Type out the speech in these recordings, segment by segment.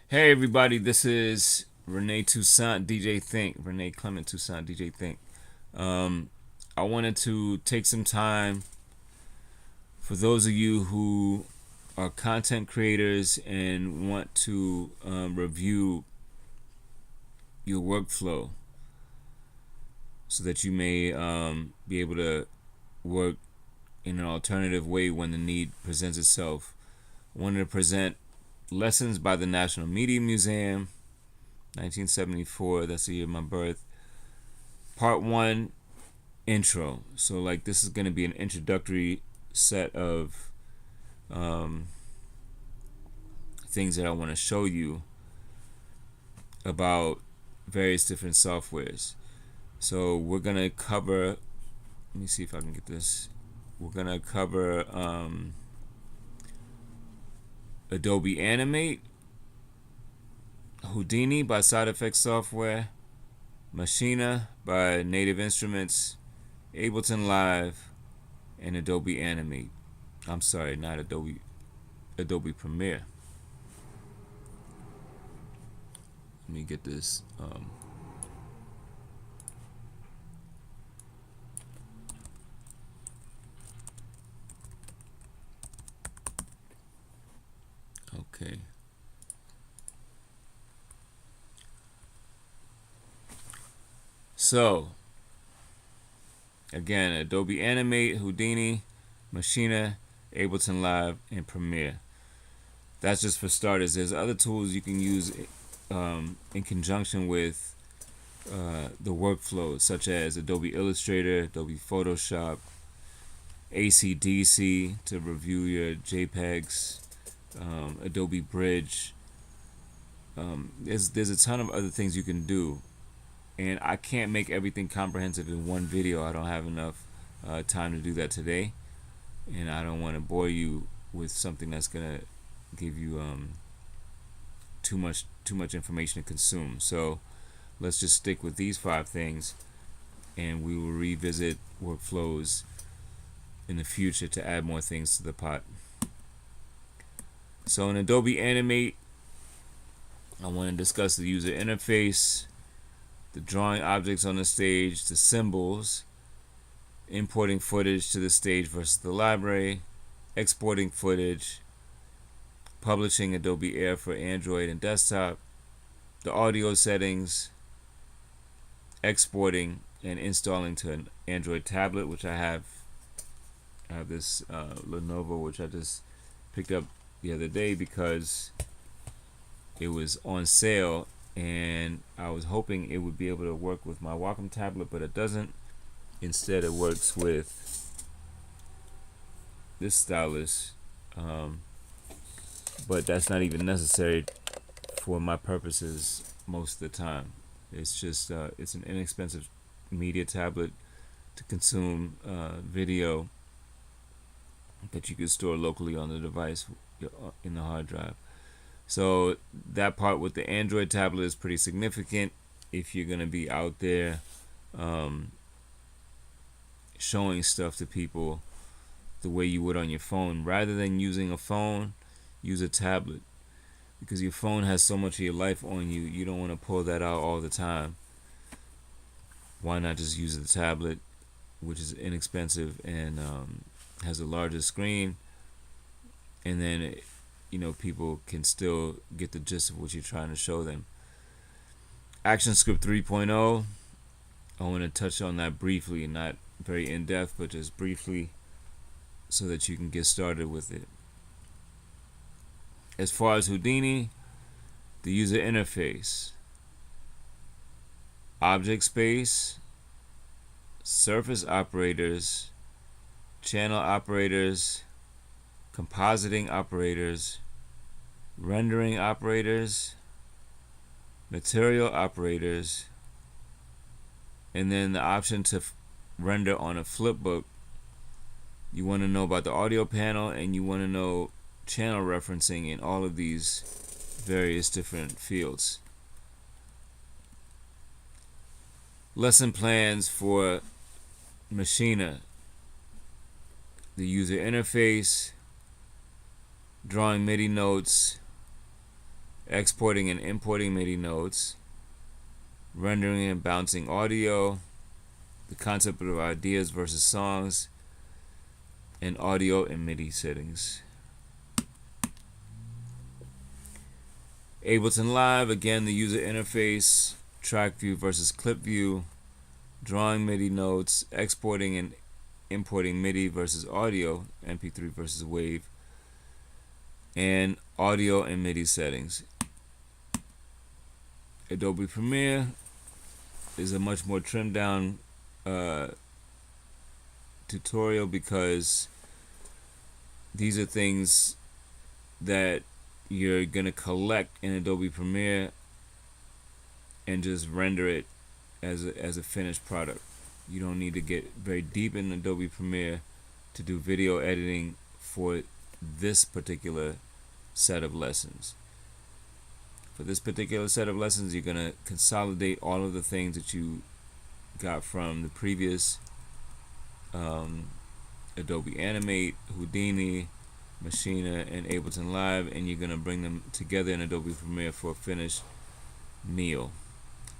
Hey everybody, this is Renee Toussaint, DJ Think. Renee Clement Toussaint, DJ Think. Um, I wanted to take some time for those of you who are content creators and want to review your workflow so that you may be able to work in an alternative way when the need presents itself. I wanted to present Lessons by the National Media Museum, 1974, that's the year of my birth. Part 1, intro. So like this is going to be an introductory set of things that I want to show you about various different softwares. So we're going to cover, let me see if I can get this. We're going to cover Adobe Animate, Houdini by Side Effects Software, Maschine by Native Instruments, Ableton Live, and Adobe Animate. I'm sorry, not Adobe Premiere. Let me get this. Okay. So, again, Adobe Animate, Houdini, Maschine, Ableton Live, and Premiere. That's just for starters. There's other tools you can use in conjunction with the workflow, such as Adobe Illustrator, Adobe Photoshop, ACDC to review your JPEGs, Adobe Bridge. There's a ton of other things you can do, and I can't make everything comprehensive in one video. I don't have enough time to do that today, and I don't want to bore you with something that's gonna give you too much information to consume. So let's just stick with these 5 things, and we will revisit workflows in the future to add more things to the pot. So in Adobe Animate, I want to discuss the user interface, the drawing objects on the stage, the symbols, importing footage to the stage versus the library, exporting footage, publishing Adobe Air for Android and desktop, the audio settings, exporting and installing to an Android tablet, which I have this Lenovo, which I just picked up the other day because it was on sale, and I was hoping it would be able to work with my Wacom tablet, but it doesn't. Instead, it works with this stylus, but that's not even necessary for my purposes most of the time. It's just it's an inexpensive media tablet to consume video that you can store locally on the device in the hard drive. So that part with the Android tablet is pretty significant if you're going to be out there showing stuff to people the way you would on your phone. Rather than using a phone, use a tablet, because your phone has so much of your life on you. You don't want to pull that out all the time. Why not just use the tablet, which is inexpensive and has a larger screen, and then people can still get the gist of what you're trying to show them. ActionScript 3.0, I want to touch on that briefly, not very in depth, but just briefly so that you can get started with it. As far as Houdini, the user interface, object space, surface operators, channel operators, compositing operators, rendering operators, material operators, and then the option to render on a flipbook. You want to know about the audio panel, and you want to know channel referencing in all of these various different fields. Lesson plans for Maschine, the user interface, drawing MIDI notes, exporting and importing MIDI notes, rendering and bouncing audio, the concept of ideas versus songs, and audio and MIDI settings. Ableton Live, again, the user interface, track view versus clip view, drawing MIDI notes, exporting and importing MIDI versus audio, MP3 versus WAV, and audio and MIDI settings. Adobe Premiere is a much more trimmed down tutorial because these are things that you're gonna collect in Adobe Premiere and just render it as a finished product. You don't need to get very deep in Adobe Premiere to do video editing for this particular set of lessons. For this particular set of lessons, you're gonna consolidate all of the things that you got from the previous Adobe Animate, Houdini, Maschine, and Ableton Live, and you're gonna bring them together in Adobe Premiere for a finished meal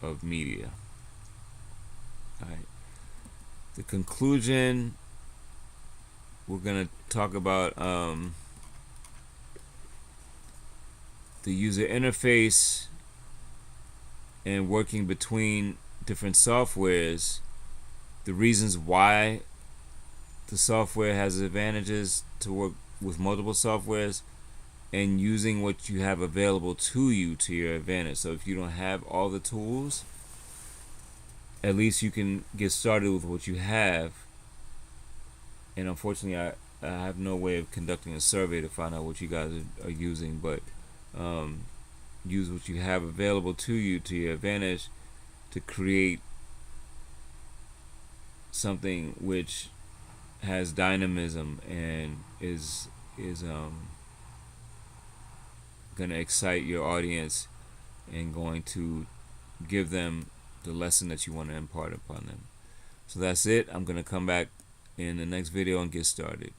of media. Alright. The conclusion, we're gonna talk about the user interface and working between different softwares, the reasons why the software has advantages to work with multiple softwares, and using what you have available to you to your advantage. So if you don't have all the tools, at least you can get started with what you have. And unfortunately, I have no way of conducting a survey to find out what you guys are using, but use what you have available to you to your advantage to create something which has dynamism and is going to excite your audience and going to give them the lesson that you want to impart upon them. So that's it. I'm going to come back in the next video and get started.